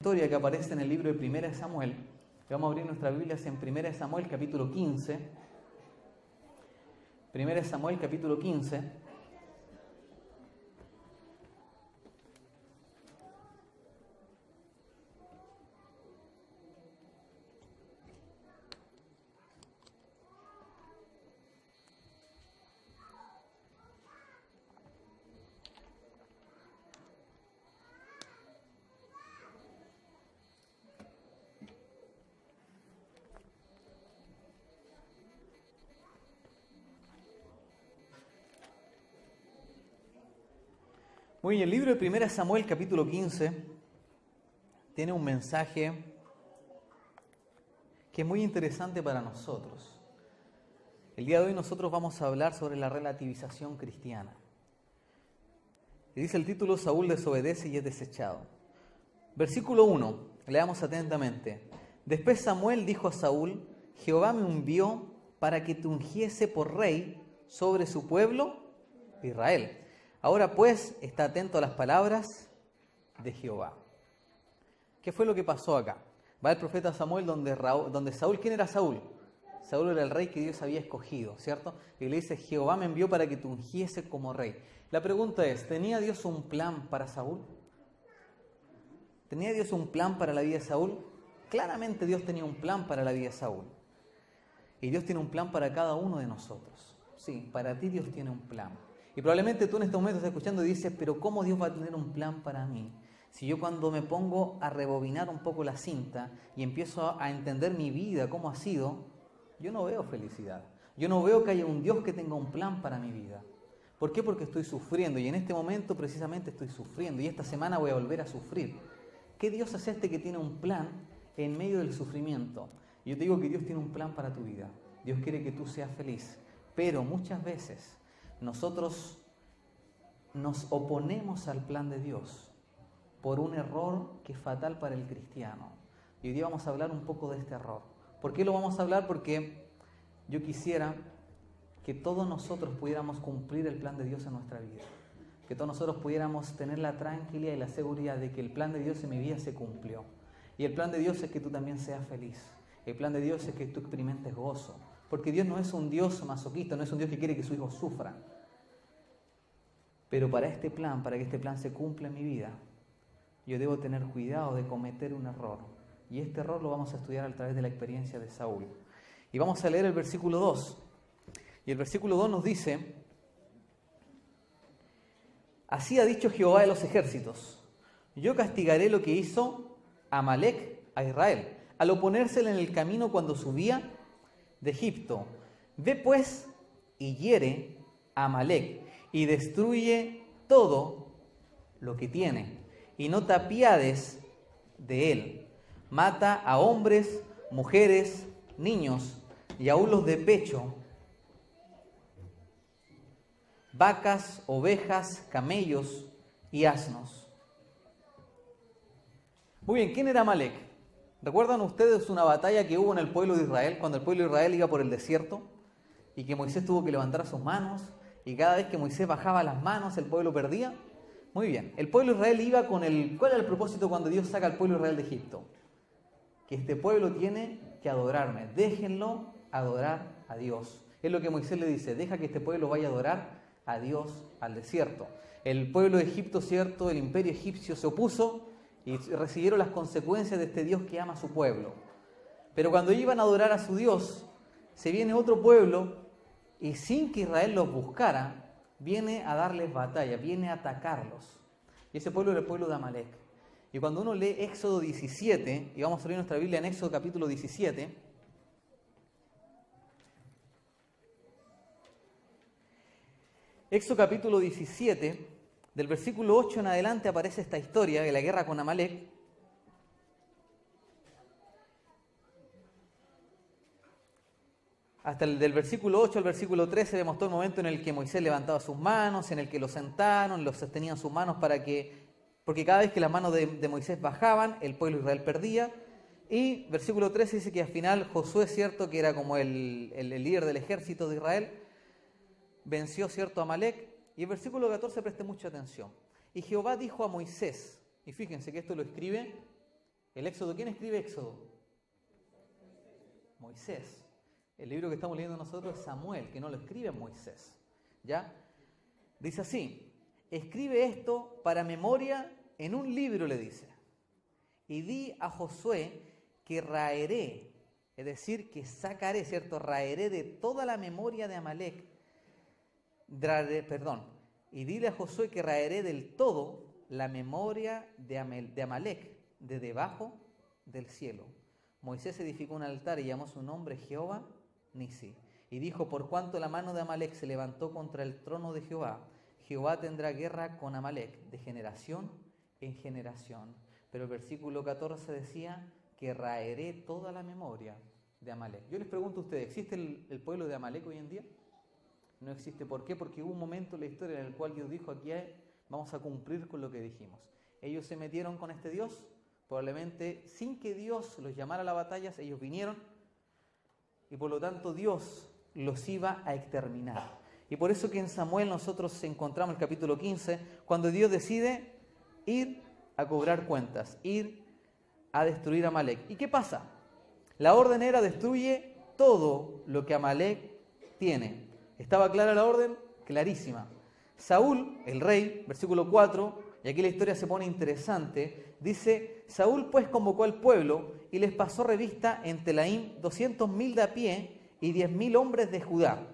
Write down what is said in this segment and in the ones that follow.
historia que aparece en el libro de 1 Samuel. Vamos a abrir nuestras Biblias en 1 Samuel capítulo 15. 1 Samuel capítulo 15. Muy bien, el libro de 1 Samuel capítulo 15 tiene un mensaje que es muy interesante para nosotros. El día de hoy nosotros vamos a hablar sobre la relativización cristiana. Y dice el título: Saúl desobedece y es desechado. Versículo 1, leamos atentamente. Después Samuel dijo a Saúl: Jehová me envió para que te ungiese por rey sobre su pueblo Israel. Ahora pues, está atento a las palabras de Jehová. ¿Qué fue lo que pasó acá? Va el profeta Samuel donde Saúl. ¿Quién era Saúl? Saúl era el rey que Dios había escogido, ¿cierto? Y le dice: Jehová me envió para que te ungiese como rey. La pregunta es, ¿tenía Dios un plan para Saúl? ¿Tenía Dios un plan para la vida de Saúl? Claramente Dios tenía un plan para la vida de Saúl. Y Dios tiene un plan para cada uno de nosotros. Sí, para ti Dios tiene un plan. Y probablemente tú en este momento estás escuchando y dices: pero ¿cómo Dios va a tener un plan para mí? Si yo cuando me pongo a rebobinar un poco la cinta y empiezo a entender mi vida, cómo ha sido, yo no veo felicidad. Yo no veo que haya un Dios que tenga un plan para mi vida. ¿Por qué? Porque estoy sufriendo y en este momento precisamente estoy sufriendo y esta semana voy a volver a sufrir. ¿Qué Dios es este que tiene un plan en medio del sufrimiento? Yo te digo que Dios tiene un plan para tu vida. Dios quiere que tú seas feliz, pero muchas veces nosotros nos oponemos al plan de Dios por un error que es fatal para el cristiano. Y hoy día vamos a hablar un poco de este error. ¿Por qué lo vamos a hablar? Porque yo quisiera que todos nosotros pudiéramos cumplir el plan de Dios en nuestra vida. Que todos nosotros pudiéramos tener la tranquilidad y la seguridad de que el plan de Dios en mi vida se cumplió. Y el plan de Dios es que tú también seas feliz. El plan de Dios es que tú experimentes gozo. Porque Dios no es un Dios masoquista, no es un Dios que quiere que sus hijos sufran. Pero para este plan, para que este plan se cumpla en mi vida, yo debo tener cuidado de cometer un error. Y este error lo vamos a estudiar a través de la experiencia de Saúl. Y vamos a leer el versículo 2. Y el versículo 2 nos dice: Así ha dicho Jehová de los ejércitos: yo castigaré lo que hizo Amalec a Israel, al oponérsele en el camino cuando subía de Egipto. Ve pues y hiere a Amalec y destruye todo lo que tiene, y no te apiades de él. Mata a hombres, mujeres, niños y aún los de pecho, vacas, ovejas, camellos y asnos. Muy bien, ¿quién era Amalec? ¿Recuerdan ustedes una batalla que hubo en el pueblo de Israel, cuando el pueblo de Israel iba por el desierto y que Moisés tuvo que levantar sus manos y cada vez que Moisés bajaba las manos el pueblo perdía? Muy bien, el pueblo de Israel iba con ¿cuál era el propósito cuando Dios saca al pueblo de Israel de Egipto? Que este pueblo tiene que adorarme, déjenlo adorar a Dios. Es lo que Moisés le dice: deja que este pueblo vaya a adorar a Dios al desierto. El pueblo de Egipto, cierto, el imperio egipcio se opuso y recibieron las consecuencias de este Dios que ama a su pueblo. Pero cuando iban a adorar a su Dios, se viene otro pueblo y sin que Israel los buscara, viene a darles batalla, viene a atacarlos. Y ese pueblo era el pueblo de Amalec. Y cuando uno lee Éxodo 17, y vamos a leer nuestra Biblia en Éxodo capítulo 17, Éxodo capítulo 17, del versículo 8 en adelante aparece esta historia de la guerra con Amalec. Hasta del versículo 8 al versículo 13 vemos todo el momento en el que Moisés levantaba sus manos, en el que lo sentaron, los sostenían sus manos porque cada vez que las manos de Moisés bajaban, el pueblo de Israel perdía. Y versículo 13 dice que al final Josué, cierto, que era como el líder del ejército de Israel, venció, cierto, a Amalec. Y el versículo 14 preste mucha atención. Y Jehová dijo a Moisés, y fíjense que esto lo escribe El Éxodo, ¿quién escribe Éxodo? Moisés. El libro que estamos leyendo nosotros es Samuel, que no lo escribe Moisés. ¿Ya? Dice así: escribe esto para memoria en un libro, le dice. Y di a Josué que raeré, es decir, que sacaré, ¿cierto? Raeré de toda la memoria de Amalek. Y dile a Josué que raeré del todo la memoria de Amalek, de debajo del cielo. Moisés edificó un altar y llamó su nombre Jehová Nisi. Y dijo: por cuanto la mano de Amalek se levantó contra el trono de Jehová, Jehová tendrá guerra con Amalek de generación en generación. Pero el versículo 14 decía que raeré toda la memoria de Amalek. Yo les pregunto a ustedes, ¿existe el pueblo de Amalek hoy en día? No existe. ¿Por qué? Porque hubo un momento en la historia en el cual Dios dijo: aquí vamos a cumplir con lo que dijimos. Ellos se metieron con este Dios, probablemente sin que Dios los llamara a la batalla, ellos vinieron y por lo tanto Dios los iba a exterminar. Y por eso que en Samuel nosotros encontramos el capítulo 15, cuando Dios decide ir a cobrar cuentas, ir a destruir a Amalek. ¿Y qué pasa? La orden era: destruye todo lo que Amalek tiene. ¿Estaba clara la orden? Clarísima. Saúl, el rey, versículo 4, y aquí la historia se pone interesante, dice: Saúl pues convocó al pueblo y les pasó revista en Telaim 200.000 de a pie y 10.000 hombres de Judá.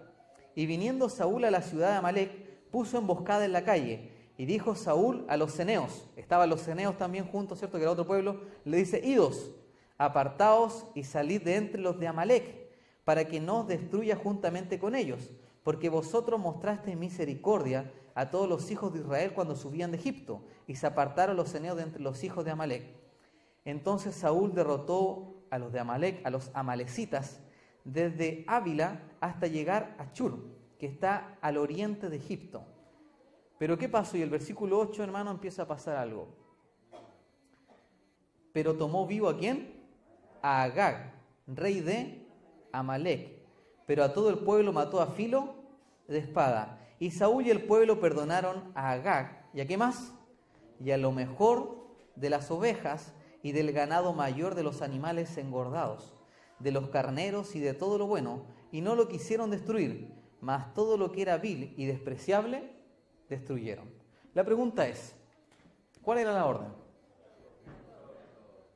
Y viniendo Saúl a la ciudad de Amalek, puso emboscada en la calle. Y dijo Saúl a los ceneos, estaban los ceneos también juntos, ¿cierto? Que era otro pueblo, le dice: idos, apartaos y salid de entre los de Amalek, para que no os destruya juntamente con ellos, porque vosotros mostrasteis misericordia a todos los hijos de Israel cuando subían de Egipto, y se apartaron los ceneos de entre los hijos de Amalek. Entonces Saúl derrotó a los de Amalek, a los amalecitas, desde Ávila hasta llegar a Chur, que está al oriente de Egipto. Pero ¿qué pasó? Y el versículo 8, hermano, empieza a pasar algo. Pero tomó vivo ¿a quién? A Agag, rey de Amalek. Pero a todo el pueblo mató a filo de espada. Y Saúl y el pueblo perdonaron a Agag. ¿Y a qué más? Y a lo mejor de las ovejas y del ganado mayor de los animales engordados, de los carneros y de todo lo bueno, y no lo quisieron destruir, mas todo lo que era vil y despreciable destruyeron. La pregunta es: ¿cuál era la orden?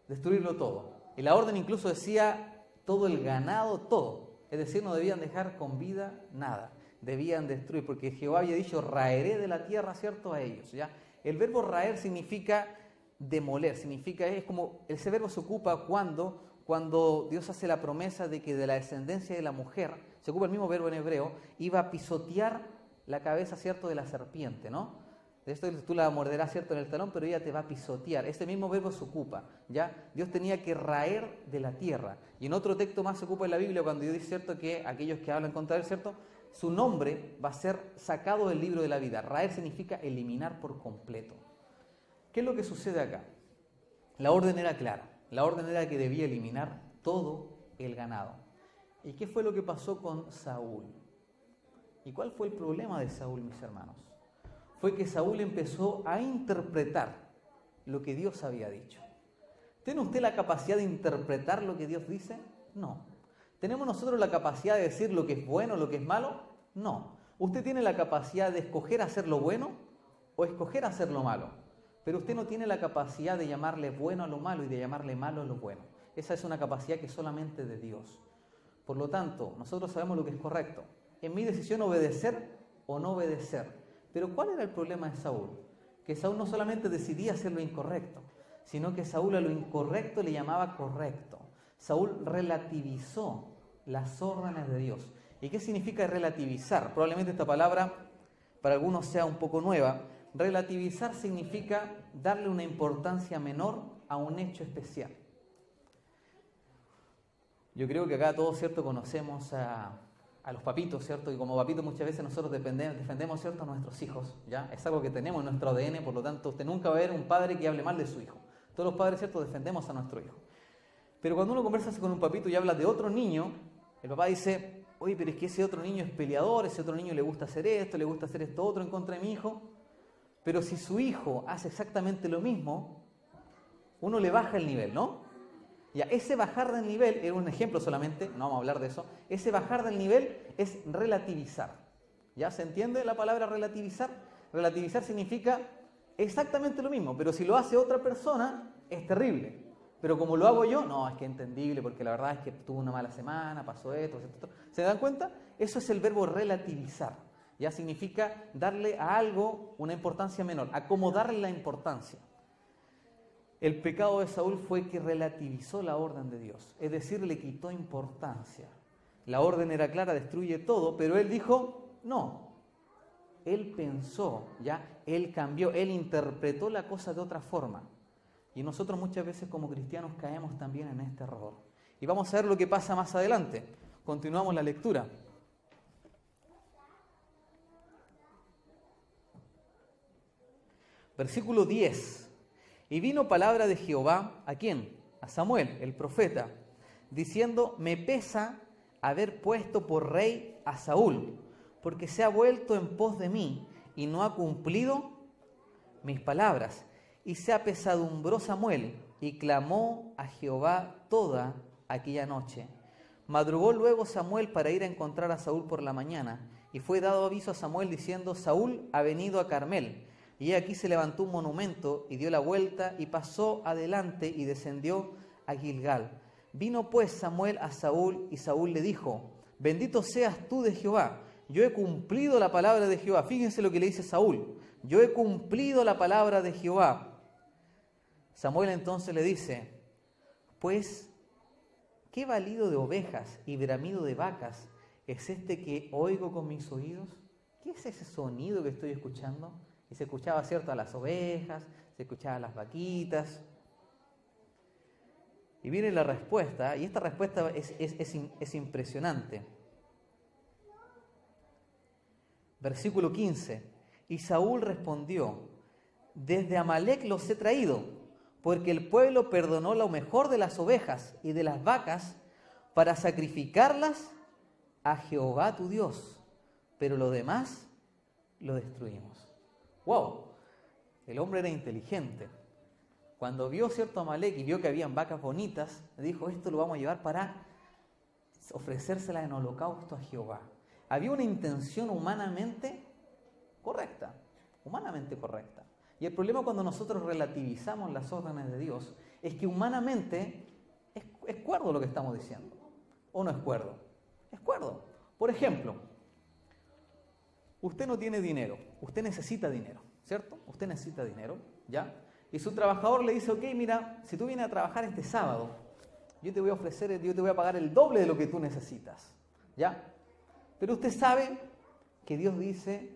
Destruirlo todo. Y la orden incluso decía todo el ganado, todo. Es decir, no debían dejar con vida nada. Debían destruir, porque Jehová había dicho: raeré de la tierra, ¿cierto?, a ellos. ¿Ya? El verbo raer significa demoler, es como, ese verbo se ocupa cuando Dios hace la promesa de que de la descendencia de la mujer, se ocupa el mismo verbo en hebreo, iba a pisotear la cabeza, ¿cierto?, de la serpiente, ¿no? De esto tú la morderás, ¿cierto?, en el talón, pero ella te va a pisotear. Este mismo verbo se ocupa, ¿ya? Dios tenía que raer de la tierra. Y en otro texto más se ocupa en la Biblia cuando Dios dice, ¿cierto?, que aquellos que hablan contra él, ¿cierto?, su nombre va a ser sacado del libro de la vida. Raer significa eliminar por completo. ¿Qué es lo que sucede acá? La orden era clara. La orden era que debía eliminar todo el ganado. ¿Y qué fue lo que pasó con Saúl? ¿Y cuál fue el problema de Saúl, mis hermanos? Fue que Saúl empezó a interpretar lo que Dios había dicho. ¿Tiene usted la capacidad de interpretar lo que Dios dice? No. ¿Tenemos nosotros la capacidad de decir lo que es bueno, lo que es malo? No. ¿Usted tiene la capacidad de escoger hacer lo bueno o escoger hacer lo malo? Pero usted no tiene la capacidad de llamarle bueno a lo malo y de llamarle malo a lo bueno. Esa es una capacidad que es solamente de Dios. Por lo tanto, nosotros sabemos lo que es correcto. En mi decisión obedecer o no obedecer. Pero ¿cuál era el problema de Saúl? Que Saúl no solamente decidía hacer lo incorrecto, sino que Saúl a lo incorrecto le llamaba correcto. Saúl relativizó las órdenes de Dios. ¿Y qué significa relativizar? Probablemente esta palabra para algunos sea un poco nueva. Relativizar significa darle una importancia menor a un hecho especial. Yo creo que acá todos, ¿cierto?, conocemos a los papitos, ¿cierto? Y como papitos muchas veces nosotros defendemos, ¿cierto?, a nuestros hijos, ¿ya? Es algo que tenemos en nuestro ADN, por lo tanto usted nunca va a ver un padre que hable mal de su hijo. Todos los padres, ¿cierto?, defendemos a nuestro hijo. Pero cuando uno conversa con un papito y habla de otro niño, el papá dice, oye, pero es que ese otro niño es peleador, ese otro niño le gusta hacer esto otro en contra de mi hijo. Pero si su hijo hace exactamente lo mismo, uno le baja el nivel, ¿no? Ya, ese bajar del nivel, era un ejemplo solamente, no vamos a hablar de eso, ese bajar del nivel es relativizar. ¿Ya se entiende la palabra relativizar? Relativizar significa exactamente lo mismo, pero si lo hace otra persona, es terrible. Pero como lo hago yo, no, es que es entendible, porque la verdad es que tuve una mala semana, pasó esto, esto. ¿Se dan cuenta? Eso es el verbo relativizar. Ya significa darle a algo una importancia menor, acomodarle la importancia. El pecado de Saúl fue que relativizó la orden de Dios, es decir, le quitó importancia. La orden era clara, destruye todo, pero él dijo, no. Él pensó, ya, él cambió, él interpretó la cosa de otra forma. Y nosotros muchas veces como cristianos caemos también en este error. Y vamos a ver lo que pasa más adelante. Continuamos la lectura. Versículo 10. Y vino palabra de Jehová, ¿a quién? A Samuel, el profeta, diciendo, me pesa haber puesto por rey a Saúl, porque se ha vuelto en pos de mí y no ha cumplido mis palabras. Y se apesadumbró Samuel y clamó a Jehová toda aquella noche. Madrugó luego Samuel para ir a encontrar a Saúl por la mañana, y fue dado aviso a Samuel diciendo, Saúl ha venido a Carmel. Y aquí se levantó un monumento y dio la vuelta y pasó adelante y descendió a Gilgal. Vino pues Samuel a Saúl y Saúl le dijo, bendito seas tú de Jehová, yo he cumplido la palabra de Jehová. Fíjense lo que le dice Saúl, yo he cumplido la palabra de Jehová. Samuel entonces le dice, pues, ¿qué balido de ovejas y bramido de vacas es este que oigo con mis oídos? ¿Qué es ese sonido que estoy escuchando? Y se escuchaba, ¿cierto?, a las ovejas, se escuchaba a las vaquitas. Y viene la respuesta, y esta respuesta es impresionante. Versículo 15. Y Saúl respondió, desde Amalec los he traído, porque el pueblo perdonó lo mejor de las ovejas y de las vacas para sacrificarlas a Jehová tu Dios, pero lo demás lo destruimos. ¡Wow! El hombre era inteligente. Cuando vio cierto Amalek y vio que habían vacas bonitas, dijo, esto lo vamos a llevar para ofrecérselas en holocausto a Jehová. Había una intención humanamente correcta, Y el problema cuando nosotros relativizamos las órdenes de Dios es que humanamente es cuerdo lo que estamos diciendo. ¿O no es cuerdo? Es cuerdo. Por ejemplo, usted no tiene dinero, usted necesita dinero, ¿cierto? Usted necesita dinero, ¿ya? Y su trabajador le dice, ok, mira, si tú vienes a trabajar este sábado, yo te voy a pagar el doble de lo que tú necesitas, ¿ya? Pero usted sabe que Dios dice,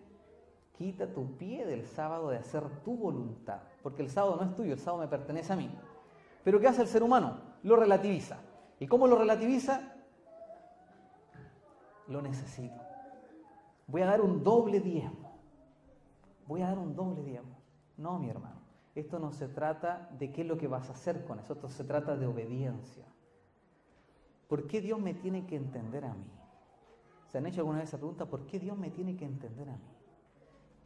quita tu pie del sábado de hacer tu voluntad, porque el sábado no es tuyo, el sábado me pertenece a mí. Pero ¿qué hace el ser humano? Lo relativiza. ¿Y cómo lo relativiza? Lo necesito. Voy a dar un doble diezmo. No, mi hermano. Esto no se trata de qué es lo que vas a hacer con eso. Esto se trata de obediencia. ¿Por qué Dios me tiene que entender a mí? ¿Se han hecho alguna vez esa pregunta? ¿Por qué Dios me tiene que entender a mí?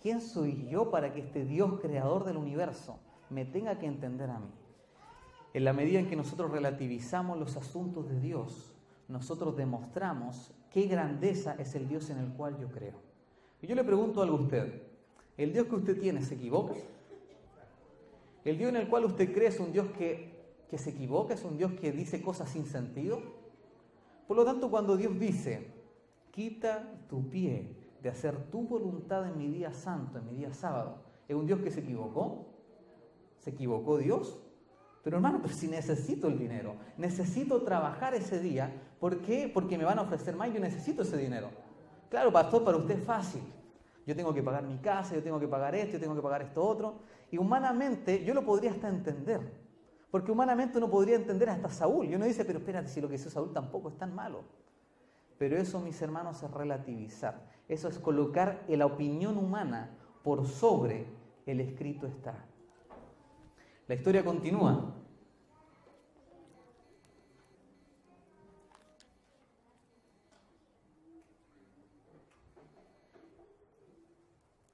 ¿Quién soy yo para que este Dios creador del universo me tenga que entender a mí? En la medida en que nosotros relativizamos los asuntos de Dios, nosotros demostramos qué grandeza es el Dios en el cual yo creo. Y yo le pregunto algo a usted, ¿el Dios que usted tiene se equivoca? ¿El Dios en el cual usted cree es un Dios que se equivoca? ¿Es un Dios que dice cosas sin sentido? Por lo tanto, cuando Dios dice, quita tu pie de hacer tu voluntad en mi día santo, en mi día sábado, ¿es un Dios que se equivocó? ¿Se equivocó Dios? Pero hermano, pero si necesito el dinero, necesito trabajar ese día, ¿por qué? Porque me van a ofrecer más y yo necesito ese dinero. Claro, pastor, para usted es fácil. Yo tengo que pagar mi casa, yo tengo que pagar esto, yo tengo que pagar esto otro. Y humanamente yo lo podría hasta entender. Porque humanamente uno podría entender hasta Saúl. Y uno dice, pero espérate, si lo que hizo Saúl tampoco es tan malo. Pero eso, mis hermanos, es relativizar. Eso es colocar la opinión humana por sobre el escrito está. La historia continúa.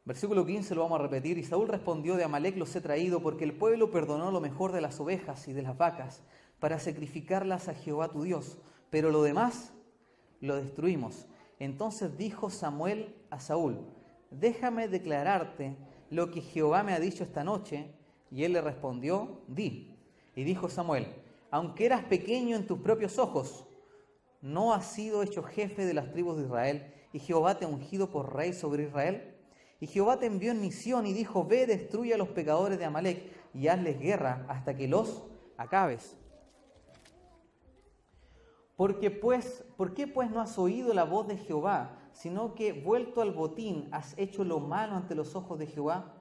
Versículo 15 lo vamos a repetir. Y Saúl respondió: de Amalec los he traído, porque el pueblo perdonó lo mejor de las ovejas y de las vacas, para sacrificarlas a Jehová tu Dios. Pero lo demás lo destruimos. Entonces dijo Samuel a Saúl: déjame declararte lo que Jehová me ha dicho esta noche. Y él le respondió: di. Y dijo Samuel: aunque eras pequeño en tus propios ojos, ¿no has sido hecho jefe de las tribus de Israel? ¿Y Jehová te ha ungido por rey sobre Israel? Y Jehová te envió en misión y dijo: ve, destruye a los pecadores de Amalec y hazles guerra hasta que los acabes. ¿Por qué pues no has oído la voz de Jehová, sino que, vuelto al botín, has hecho lo malo ante los ojos de Jehová?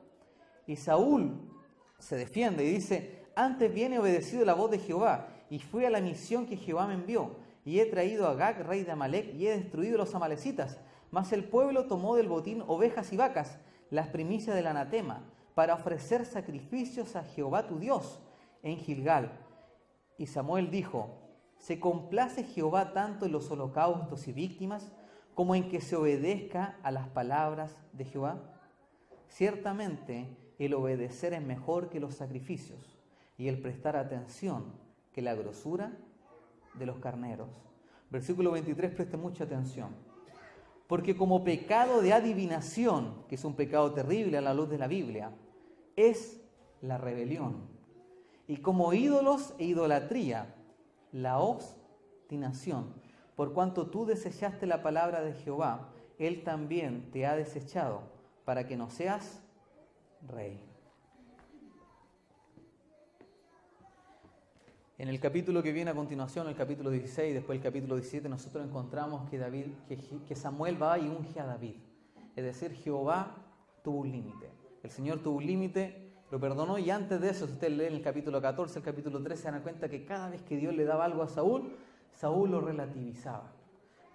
Y Saúl se defiende y dice: antes bien he obedecido la voz de Jehová, y fui a la misión que Jehová me envió, y he traído a Agag, rey de Amalec, y he destruido a los amalecitas. Mas el pueblo tomó del botín ovejas y vacas, las primicias del anatema, para ofrecer sacrificios a Jehová tu Dios en Gilgal. Y Samuel dijo: ¿se complace Jehová tanto en los holocaustos y víctimas, como en que se obedezca a las palabras de Jehová? Ciertamente el obedecer es mejor que los sacrificios, y el prestar atención que la grosura de los carneros. Versículo 23, preste mucha atención. Porque como pecado de adivinación, que es un pecado terrible a la luz de la Biblia, es la rebelión. Y como ídolos e idolatría, la obstinación. Por cuanto tú desechaste la palabra de Jehová, Él también te ha desechado, para que no seas rey. En el capítulo que viene a continuación, el capítulo 16, después el capítulo 17, nosotros encontramos que Samuel va y unge a David. Es decir, Jehová tuvo un límite. El Señor tuvo un límite, lo perdonó, y antes de eso, si usted lee en el capítulo 14, el capítulo 13, se dan cuenta que cada vez que Dios le daba algo a Saúl, Saúl lo relativizaba.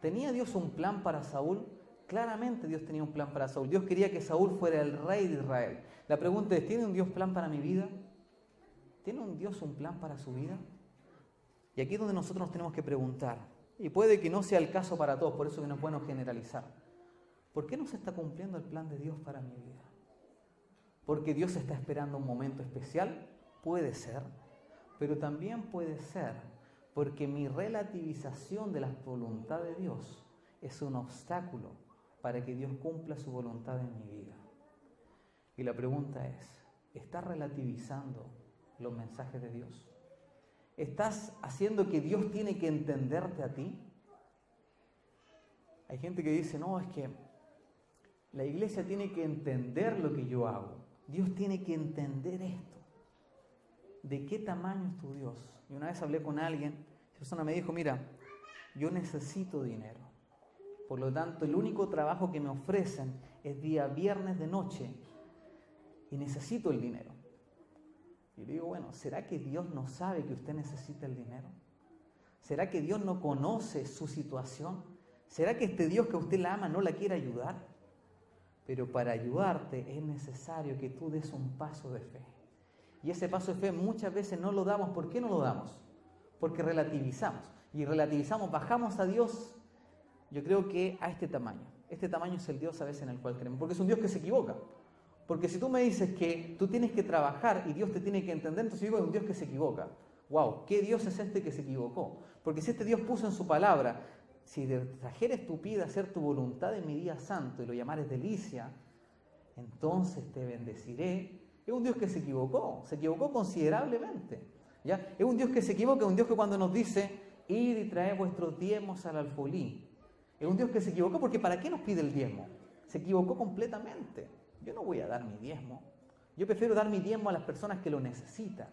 ¿Tenía Dios un plan para Saúl? Claramente Dios tenía un plan para Saúl. Dios quería que Saúl fuera el rey de Israel. La pregunta es: ¿tiene un Dios plan para mi vida? ¿Tiene un Dios un plan para su vida? Y aquí es donde nosotros nos tenemos que preguntar, y puede que no sea el caso para todos, por eso que no es bueno generalizar. ¿Por qué no se está cumpliendo el plan de Dios para mi vida? ¿Porque Dios está esperando un momento especial? Puede ser, pero también puede ser porque mi relativización de la voluntad de Dios es un obstáculo para que Dios cumpla su voluntad en mi vida. Y la pregunta es: ¿estás relativizando los mensajes de Dios? ¿Estás haciendo que Dios tiene que entenderte a ti? Hay gente que dice: no, es que la iglesia tiene que entender lo que yo hago. Dios tiene que entender esto. ¿De qué tamaño es tu Dios? Y una vez hablé con alguien, esa persona me dijo: mira, yo necesito dinero. Por lo tanto, el único trabajo que me ofrecen es día viernes de noche y necesito el dinero. Y le digo: bueno, ¿será que Dios no sabe que usted necesita el dinero? ¿Será que Dios no conoce su situación? ¿Será que este Dios que usted la ama no la quiere ayudar? Pero para ayudarte es necesario que tú des un paso de fe. Y ese paso de fe muchas veces no lo damos. ¿Por qué no lo damos? Porque relativizamos. Y relativizamos, bajamos a Dios, yo creo que a este tamaño. Este tamaño es el Dios a veces en el cual creemos. Porque es un Dios que se equivoca. Porque si tú me dices que tú tienes que trabajar y Dios te tiene que entender, entonces digo: es un Dios que se equivoca. ¡Wow! ¿Qué Dios es este que se equivocó? Porque si este Dios puso en su palabra: si te trajeres tu pie a hacer tu voluntad en mi día santo y lo llamares delicia, entonces te bendeciré. Es un Dios que se equivocó considerablemente. ¿Ya? Es un Dios que se equivoca, es un Dios que cuando nos dice: id y traed vuestros diezmos al alfolí. Es un Dios que se equivocó, porque ¿para qué nos pide el diezmo? Se equivocó completamente. Yo no voy a dar mi diezmo. Yo prefiero dar mi diezmo a las personas que lo necesitan.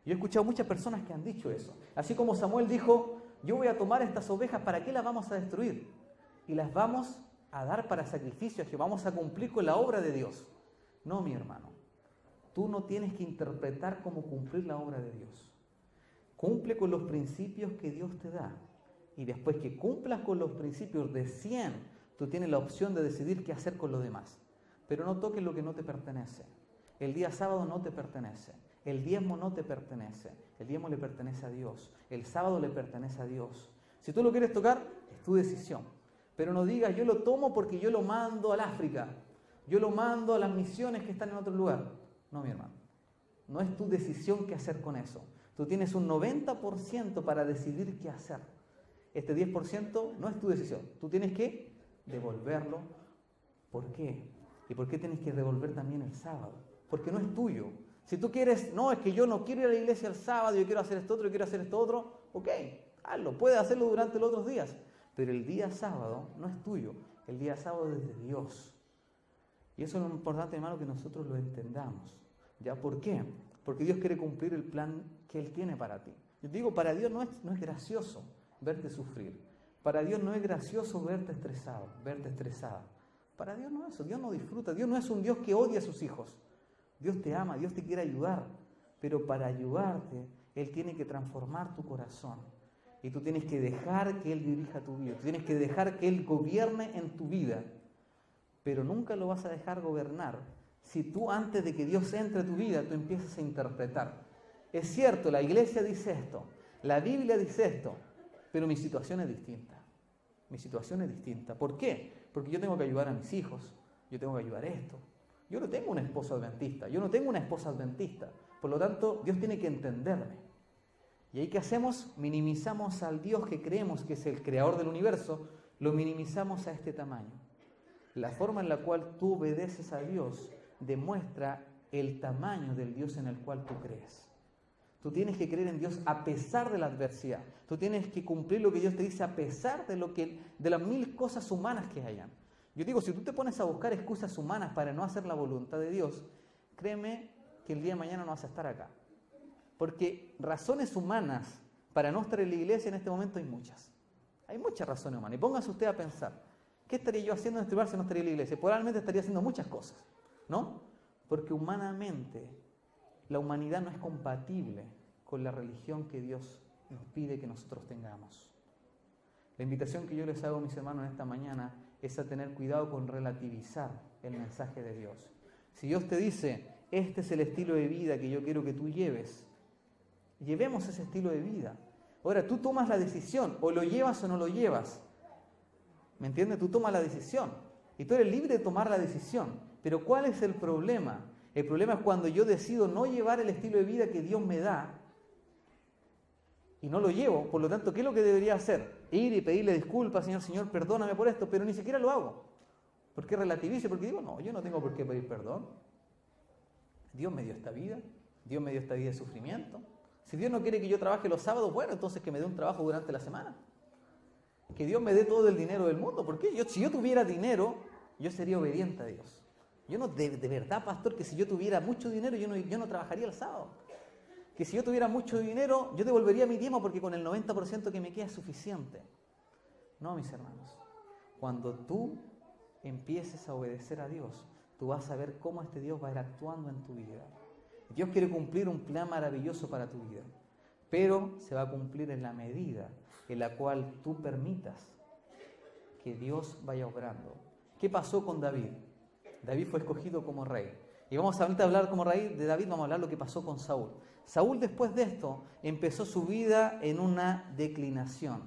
Yo he escuchado muchas personas que han dicho eso. Así como Samuel dijo: yo voy a tomar estas ovejas, ¿para qué las vamos a destruir? Y las vamos a dar para sacrificio, que vamos a cumplir con la obra de Dios. No, mi hermano. Tú no tienes que interpretar cómo cumplir la obra de Dios. Cumple con los principios que Dios te da. Y después que cumplas con los principios, recién tú tienes la opción de decidir qué hacer con lo demás. Pero no toques lo que no te pertenece. El día sábado no te pertenece. El diezmo no te pertenece. El diezmo le pertenece a Dios. El sábado le pertenece a Dios. Si tú lo quieres tocar, es tu decisión. Pero no digas: yo lo tomo porque yo lo mando al África. yo lo mando a las misiones que están en otro lugar. No, mi hermano, no es tu decisión qué hacer con eso. Tú tienes un 90% para decidir qué hacer. Este 10% no es tu decisión. Tú tienes que devolverlo. ¿Por qué? ¿Y por qué tienes que devolver también el sábado? Porque no es tuyo. Si tú quieres, no, es que yo no quiero ir a la iglesia el sábado, yo quiero hacer esto otro, yo quiero hacer esto otro, ok, hazlo, puedes hacerlo durante los otros días. Pero el día sábado no es tuyo, el día sábado es de Dios. Y eso es lo importante, hermano, que nosotros lo entendamos. ¿Ya? ¿Por qué? Porque Dios quiere cumplir el plan que Él tiene para ti. Yo te digo, para Dios no es gracioso verte sufrir. Para Dios no es gracioso verte estresado, verte estresada. Para Dios no es eso, Dios no disfruta. Dios no es un Dios que odia a sus hijos. Dios te ama, Dios te quiere ayudar. Pero para ayudarte, Él tiene que transformar tu corazón. Y tú tienes que dejar que Él dirija tu vida. Tú tienes que dejar que Él gobierne en tu vida. Pero nunca lo vas a dejar gobernar si tú, antes de que Dios entre a tu vida, tú empiezas a interpretar. Es cierto, la iglesia dice esto, la Biblia dice esto, pero mi situación es distinta. Mi situación es distinta. ¿Por qué? Porque yo tengo que ayudar a mis hijos, yo tengo que ayudar a esto. Yo no tengo un esposo adventista, yo no tengo una esposa adventista. Por lo tanto, Dios tiene que entenderme. ¿Y ahí qué hacemos? Minimizamos al Dios que creemos que es el creador del universo, lo minimizamos a este tamaño. La forma en la cual tú obedeces a Dios demuestra el tamaño del Dios en el cual tú crees. Tú tienes que creer en Dios a pesar de la adversidad. Tú tienes que cumplir lo que Dios te dice a pesar de las mil cosas humanas que hayan. Yo digo, si tú te pones a buscar excusas humanas para no hacer la voluntad de Dios, créeme que el día de mañana no vas a estar acá. Porque razones humanas para no estar en la iglesia en este momento hay muchas. Hay muchas razones humanas. Y póngase usted a pensar, ¿qué estaría yo haciendo en este lugar si no estaría en la iglesia? Probablemente estaría haciendo muchas cosas, ¿no? Porque humanamente, la humanidad no es compatible con la religión que Dios nos pide que nosotros tengamos. La invitación que yo les hago, mis hermanos, en esta mañana es a tener cuidado con relativizar el mensaje de Dios. Si Dios te dice, este es el estilo de vida que yo quiero que tú lleves, llevemos ese estilo de vida. Ahora, tú tomas la decisión, o lo llevas o no lo llevas. ¿Me entiendes? Tú tomas la decisión. Y tú eres libre de tomar la decisión. Pero ¿cuál es el problema? El problema es cuando yo decido no llevar el estilo de vida que Dios me da y no lo llevo. Por lo tanto, ¿qué es lo que debería hacer? Ir y pedirle disculpas, Señor, perdóname por esto, pero ni siquiera lo hago. ¿Por qué relativizo? Porque digo, no, yo no tengo por qué pedir perdón. Dios me dio esta vida. Dios me dio esta vida de sufrimiento. Si Dios no quiere que yo trabaje los sábados, bueno, entonces que me dé un trabajo durante la semana. Que Dios me dé todo el dinero del mundo. ¿Por qué? Si yo tuviera dinero, yo sería obediente a Dios. Yo no, de verdad, pastor, que si yo tuviera mucho dinero, yo no trabajaría el sábado. Que si yo tuviera mucho dinero, yo devolvería mi tiempo porque con el 90% que me queda es suficiente. No, mis hermanos. Cuando tú empieces a obedecer a Dios, tú vas a ver cómo este Dios va a ir actuando en tu vida. Dios quiere cumplir un plan maravilloso para tu vida, pero se va a cumplir en la medida en la cual tú permitas que Dios vaya obrando. ¿Qué pasó con David? David fue escogido como rey. Y vamos a hablar como rey de David, vamos a hablar lo que pasó con Saúl. Saúl, después de esto, empezó su vida en una declinación.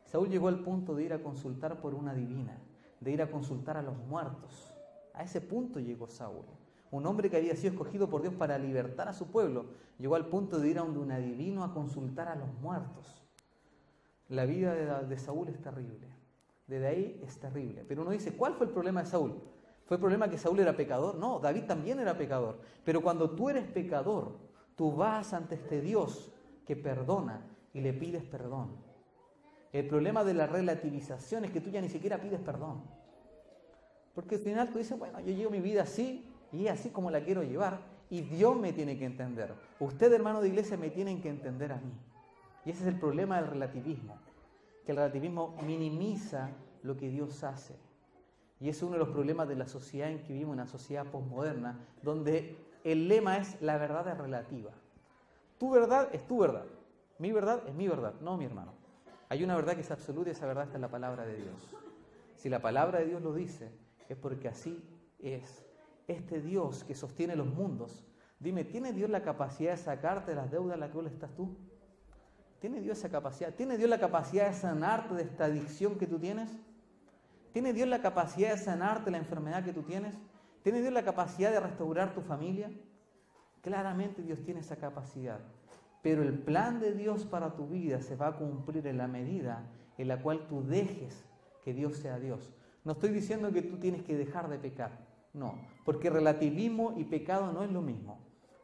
Saúl llegó al punto de ir a consultar por una divina, de ir a consultar a los muertos. A ese punto llegó Saúl. Un hombre que había sido escogido por Dios para libertar a su pueblo, llegó al punto de ir a donde un adivino a consultar a los muertos. La vida de Saúl es terrible. Desde ahí es terrible. Pero uno dice, ¿cuál fue el problema de Saúl? ¿Fue el problema que Saúl era pecador? No, David también era pecador. Pero cuando tú eres pecador, tú vas ante este Dios que perdona y le pides perdón. El problema de la relativización es que tú ya ni siquiera pides perdón. Porque al final tú dices, bueno, yo llevo mi vida así y es así como la quiero llevar y Dios me tiene que entender. Usted, hermano de iglesia, me tienen que entender a mí. Y ese es el problema del relativismo. Que el relativismo minimiza lo que Dios hace. Y es uno de los problemas de la sociedad en que vivimos, una sociedad posmoderna, donde el lema es la verdad es relativa. Tu verdad es tu verdad. Mi verdad es mi verdad. No, mi hermano. Hay una verdad que es absoluta y esa verdad está en la palabra de Dios. Si la palabra de Dios lo dice, es porque así es. Este Dios que sostiene los mundos, dime, ¿tiene Dios la capacidad de sacarte de las deudas en las que estás tú? ¿Tiene Dios esa capacidad? ¿Tiene Dios la capacidad de sanarte de esta adicción que tú tienes? ¿Tiene Dios la capacidad de sanarte la enfermedad que tú tienes? ¿Tiene Dios la capacidad de restaurar tu familia? Claramente Dios tiene esa capacidad. Pero el plan de Dios para tu vida se va a cumplir en la medida en la cual tú dejes que Dios sea Dios. No estoy diciendo que tú tienes que dejar de pecar. No, porque relativismo y pecado no es lo mismo.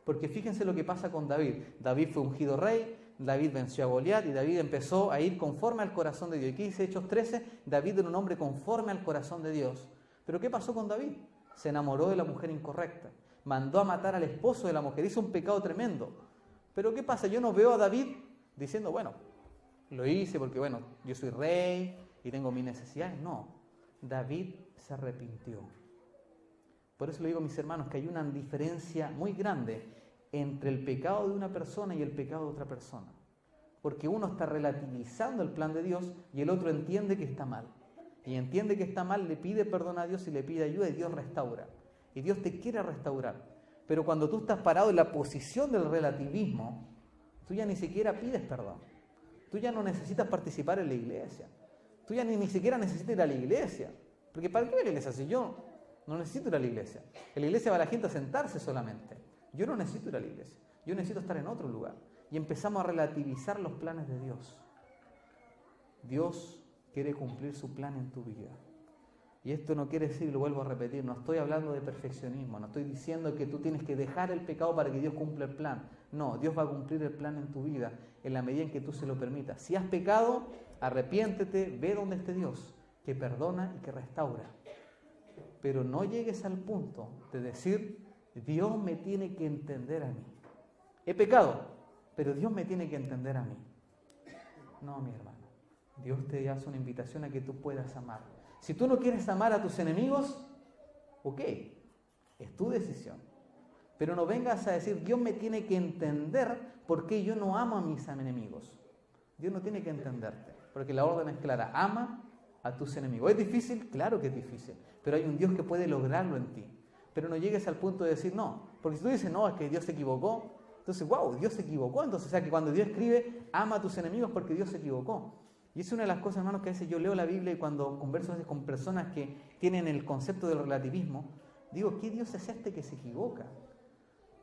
Porque fíjense lo que pasa con David. David fue ungido rey, David venció a Goliat y David empezó a ir conforme al corazón de Dios. Y aquí dice Hechos 13, David era un hombre conforme al corazón de Dios. Pero ¿qué pasó con David? Se enamoró de la mujer incorrecta. Mandó a matar al esposo de la mujer. Hizo un pecado tremendo. Pero ¿qué pasa? Yo no veo a David diciendo, bueno, lo hice porque, bueno, yo soy rey y tengo mis necesidades. No, David se arrepintió. Por eso le digo a mis hermanos que hay una diferencia muy grande entre el pecado de una persona y el pecado de otra persona. Porque uno está relativizando el plan de Dios y el otro entiende que está mal. Y entiende que está mal, le pide perdón a Dios y le pide ayuda y Dios restaura. Y Dios te quiere restaurar. Pero cuando tú estás parado en la posición del relativismo, tú ya ni siquiera pides perdón. Tú ya no necesitas participar en la iglesia. Tú ya ni siquiera necesitas ir a la iglesia. Porque ¿para qué ir a la iglesia si yo no necesito ir a la iglesia? En la iglesia va la gente a sentarse solamente. Yo no necesito ir a la iglesia. Yo necesito estar en otro lugar. Y empezamos a relativizar los planes de Dios. Dios quiere cumplir su plan en tu vida. Y esto no quiere decir, lo vuelvo a repetir, no estoy hablando de perfeccionismo, no estoy diciendo que tú tienes que dejar el pecado para que Dios cumpla el plan. No, Dios va a cumplir el plan en tu vida en la medida en que tú se lo permitas. Si has pecado, arrepiéntete, ve donde esté Dios, que perdona y que restaura. Pero no llegues al punto de decir, Dios me tiene que entender a mí. He pecado, pero Dios me tiene que entender a mí. No, mi hermano. Dios te hace una invitación a que tú puedas amar. Si tú no quieres amar a tus enemigos, ok, es tu decisión. Pero no vengas a decir, Dios me tiene que entender por qué yo no amo a mis enemigos. Dios no tiene que entenderte, porque la orden es clara, ama a tus enemigos. ¿Es difícil? Claro que es difícil, pero hay un Dios que puede lograrlo en ti. Pero no llegues al punto de decir no, porque si tú dices no, es que Dios se equivocó, entonces wow, Dios se equivocó, entonces o sea que cuando Dios escribe, ama a tus enemigos porque Dios se equivocó. Y es una de las cosas, hermanos, que a veces yo leo la Biblia y cuando converso a veces con personas que tienen el concepto del relativismo, digo, ¿qué Dios es este que se equivoca?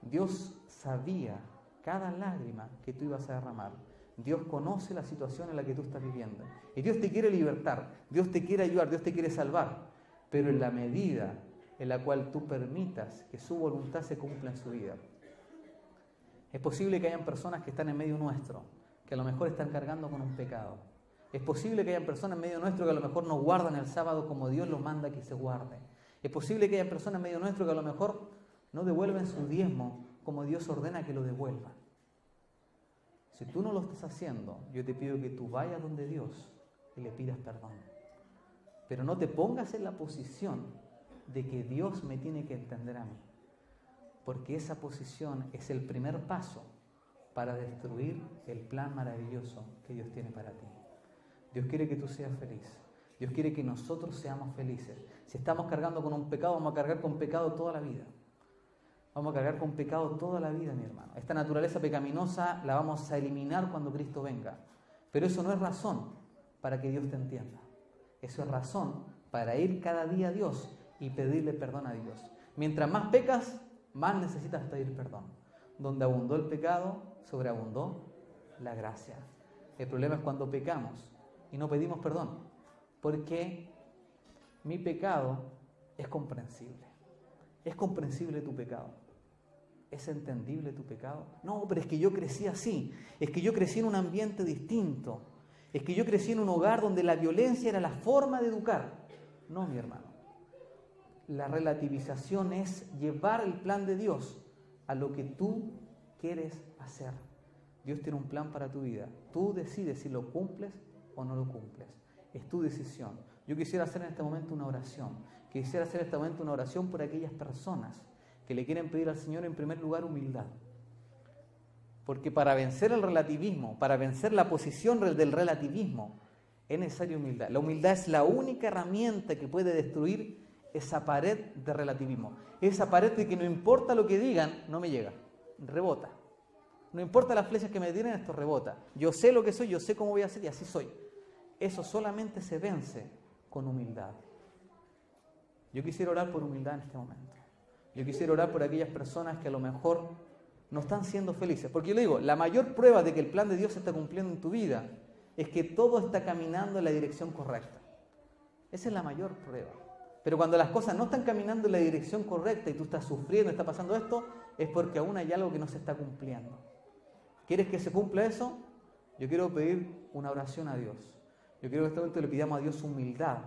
Dios sabía cada lágrima que tú ibas a derramar. Dios conoce la situación en la que tú estás viviendo. Y Dios te quiere libertar, Dios te quiere ayudar, Dios te quiere salvar. Pero en la medida en la cual tú permitas que su voluntad se cumpla en su vida. Es posible que hayan personas que están en medio nuestro, que a lo mejor están cargando con un pecado. Es posible que haya personas en medio nuestro que a lo mejor no guardan el sábado como Dios los manda que se guarde. Es posible que haya personas en medio nuestro que a lo mejor no devuelven su diezmo como Dios ordena que lo devuelvan. Si tú no lo estás haciendo, yo te pido que tú vayas donde Dios y le pidas perdón. Pero no te pongas en la posición de que Dios me tiene que entender a mí. Porque esa posición es el primer paso para destruir el plan maravilloso que Dios tiene para ti. Dios quiere que tú seas feliz. Dios quiere que nosotros seamos felices. Si estamos cargando con un pecado, vamos a cargar con pecado toda la vida. Vamos a cargar con pecado toda la vida, mi hermano. Esta naturaleza pecaminosa la vamos a eliminar cuando Cristo venga. Pero eso no es razón para que Dios te entienda. Eso es razón para ir cada día a Dios y pedirle perdón a Dios. Mientras más pecas, más necesitas pedir perdón. Donde abundó el pecado, sobreabundó la gracia. El problema es cuando pecamos y no pedimos perdón, porque mi pecado es comprensible. ¿Es comprensible tu pecado? ¿Es entendible tu pecado? No, pero es que yo crecí así, es que yo crecí en un ambiente distinto, es que yo crecí en un hogar donde la violencia era la forma de educar. No, mi hermano. La relativización es llevar el plan de Dios a lo que tú quieres hacer. Dios tiene un plan para tu vida. Tú decides si lo cumples o no lo cumples. Es tu decisión. Yo quisiera hacer en este momento una oración. Quisiera hacer en este momento una oración por aquellas personas que le quieren pedir al Señor en primer lugar humildad. Porque para vencer el relativismo, para vencer la posición del relativismo, es necesaria humildad. La humildad es la única herramienta que puede destruir esa pared de relativismo. Esa pared de que no importa lo que digan, no me llega, rebota. No importa las flechas que me tiren, esto rebota. Yo sé lo que soy, yo sé cómo voy a ser y así soy. Eso solamente se vence con humildad. Yo quisiera orar por humildad en este momento. Yo quisiera orar por aquellas personas que a lo mejor no están siendo felices. Porque yo le digo, la mayor prueba de que el plan de Dios se está cumpliendo en tu vida es que todo está caminando en la dirección correcta. Esa es la mayor prueba. Pero cuando las cosas no están caminando en la dirección correcta y tú estás sufriendo, está pasando esto, es porque aún hay algo que no se está cumpliendo. ¿Quieres que se cumpla eso? Yo quiero pedir una oración a Dios. Yo quiero que en este momento le pidamos a Dios humildad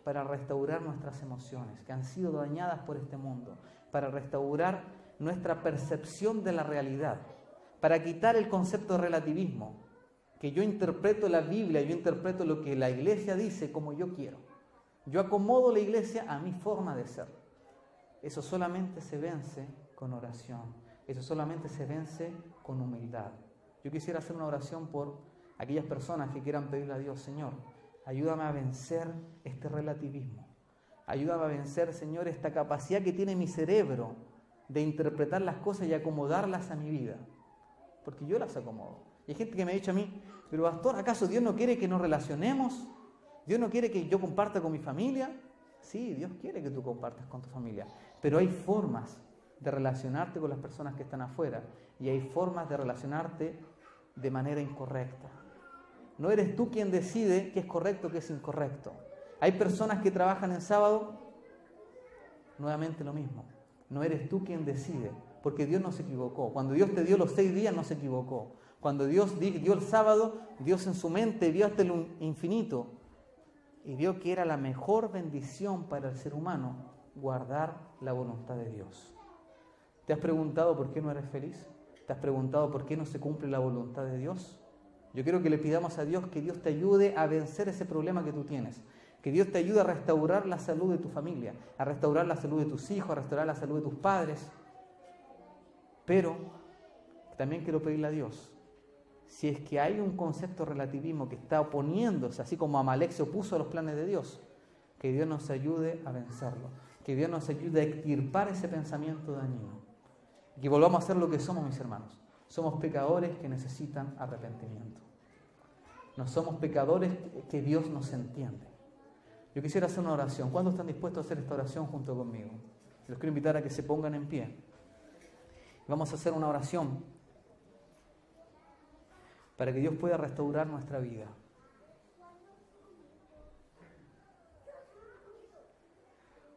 para restaurar nuestras emociones que han sido dañadas por este mundo, para restaurar nuestra percepción de la realidad, para quitar el concepto de relativismo, que yo interpreto la Biblia, yo interpreto lo que la iglesia dice como yo quiero. Yo acomodo la iglesia a mi forma de ser. Eso solamente se vence con oración, eso solamente se vence con humildad. Yo quisiera hacer una oración por aquellas personas que quieran pedirle a Dios, Señor, ayúdame a vencer este relativismo. Ayúdame a vencer, Señor, esta capacidad que tiene mi cerebro de interpretar las cosas y acomodarlas a mi vida. Porque yo las acomodo. Y hay gente que me ha dicho a mí, pero pastor, ¿acaso Dios no quiere que nos relacionemos? ¿Dios no quiere que yo comparta con mi familia? Sí, Dios quiere que tú compartas con tu familia. Pero hay formas de relacionarte con las personas que están afuera. Y hay formas de relacionarte de manera incorrecta. No eres tú quien decide qué es correcto, qué es incorrecto. Hay personas que trabajan en sábado, nuevamente lo mismo. No eres tú quien decide, porque Dios no se equivocó. Cuando Dios te dio los 6 días, no se equivocó. Cuando Dios dio el sábado, Dios en su mente vio hasta el infinito y vio que era la mejor bendición para el ser humano guardar la voluntad de Dios. ¿Te has preguntado por qué no eres feliz? ¿Te has preguntado por qué no se cumple la voluntad de Dios? Yo quiero que le pidamos a Dios que Dios te ayude a vencer ese problema que tú tienes. Que Dios te ayude a restaurar la salud de tu familia, a restaurar la salud de tus hijos, a restaurar la salud de tus padres. Pero también quiero pedirle a Dios, si es que hay un concepto de relativismo que está oponiéndose, así como Amalek se opuso a los planes de Dios, que Dios nos ayude a vencerlo, que Dios nos ayude a extirpar ese pensamiento dañino. Y que volvamos a ser lo que somos, mis hermanos. Somos pecadores que necesitan arrepentimiento. No somos pecadores que Dios nos entiende. Yo quisiera hacer una oración. ¿Cuántos están dispuestos a hacer esta oración junto conmigo? Los quiero invitar a que se pongan en pie. Vamos a hacer una oración para que Dios pueda restaurar nuestra vida.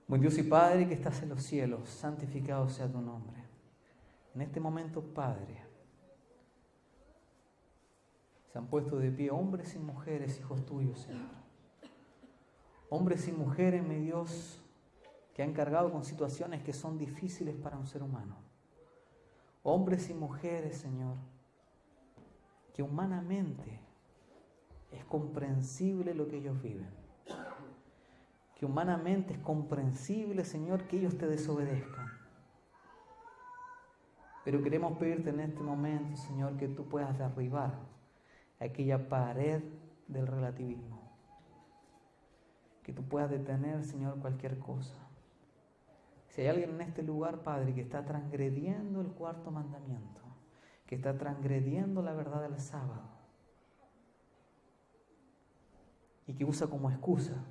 Buen Dios y Padre que estás en los cielos, santificado sea tu nombre. En este momento, Padre, se han puesto de pie hombres y mujeres, hijos tuyos, Señor. Hombres y mujeres, mi Dios, que han cargado con situaciones que son difíciles para un ser humano. Hombres y mujeres, Señor, que humanamente es comprensible lo que ellos viven. Que humanamente es comprensible, Señor, que ellos te desobedezcan. Pero queremos pedirte en este momento, Señor, que tú puedas derribar aquella pared del relativismo. Que tú puedas detener, Señor, cualquier cosa. Si hay alguien en este lugar, Padre, que está transgrediendo el 4º mandamiento, que está transgrediendo la verdad del sábado, y que usa como excusa,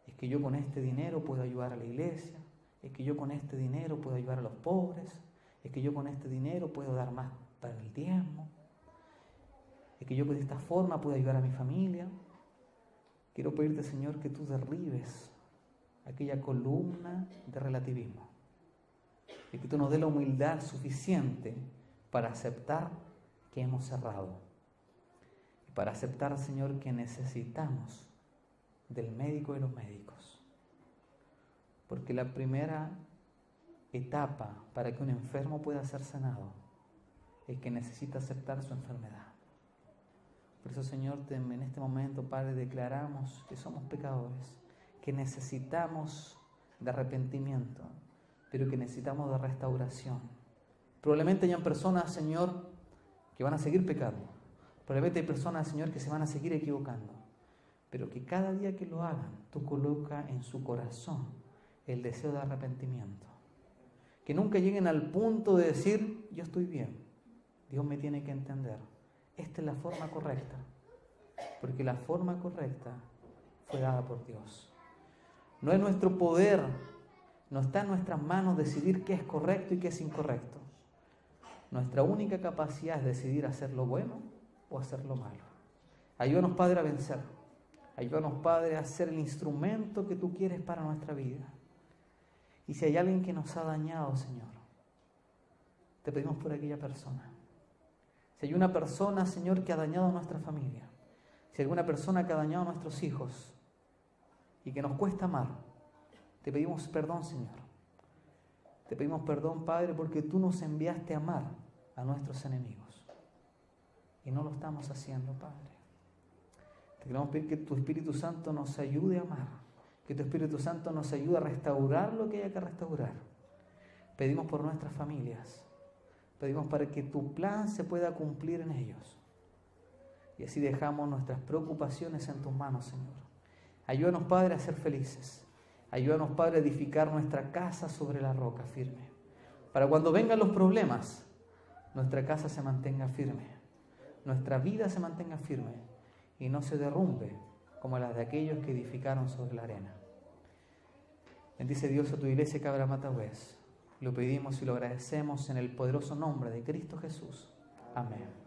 es que yo con este dinero puedo ayudar a la iglesia, es que yo con este dinero puedo ayudar a los pobres, es que yo con este dinero puedo dar más para el diezmo, es que yo de esta forma puedo ayudar a mi familia. Quiero pedirte, Señor, que tú derribes aquella columna de relativismo y que tú nos dé la humildad suficiente para aceptar que hemos errado y para aceptar, Señor, que necesitamos del médico de los médicos, porque la primera etapa para que un enfermo pueda ser sanado es que necesita aceptar su enfermedad. Por eso, Señor, en este momento, Padre, declaramos que somos pecadores, que necesitamos de arrepentimiento, pero que necesitamos de restauración. Probablemente hayan personas, Señor, que van a seguir pecando. Probablemente hay personas, Señor, que se van a seguir equivocando. Pero que cada día que lo hagan, tú coloca en su corazón el deseo de arrepentimiento. Que nunca lleguen al punto de decir, yo estoy bien, Dios me tiene que entender. Esta es la forma correcta, porque la forma correcta fue dada por Dios. No es nuestro poder, no está en nuestras manos decidir qué es correcto y qué es incorrecto. Nuestra única capacidad es decidir hacer lo bueno o hacer lo malo. Ayúdanos, Padre, a vencer. Ayúdanos, Padre, a ser el instrumento que tú quieres para nuestra vida. Y si hay alguien que nos ha dañado, Señor, te pedimos por aquella persona. Si hay una persona, Señor, que ha dañado a nuestra familia, si hay alguna persona que ha dañado a nuestros hijos y que nos cuesta amar, te pedimos perdón, Señor. Te pedimos perdón, Padre, porque tú nos enviaste a amar a nuestros enemigos. Y no lo estamos haciendo, Padre. Te queremos pedir que tu Espíritu Santo nos ayude a amar, que tu Espíritu Santo nos ayude a restaurar lo que haya que restaurar. Pedimos por nuestras familias, pedimos para que tu plan se pueda cumplir en ellos. Y así dejamos nuestras preocupaciones en tus manos, Señor. Ayúdanos, Padre, a ser felices. Ayúdanos, Padre, a edificar nuestra casa sobre la roca firme. Para cuando vengan los problemas, nuestra casa se mantenga firme, nuestra vida se mantenga firme y no se derrumbe como las de aquellos que edificaron sobre la arena. Bendice Dios a tu iglesia Cabra Matagüez. Lo pedimos y lo agradecemos en el poderoso nombre de Cristo Jesús. Amén.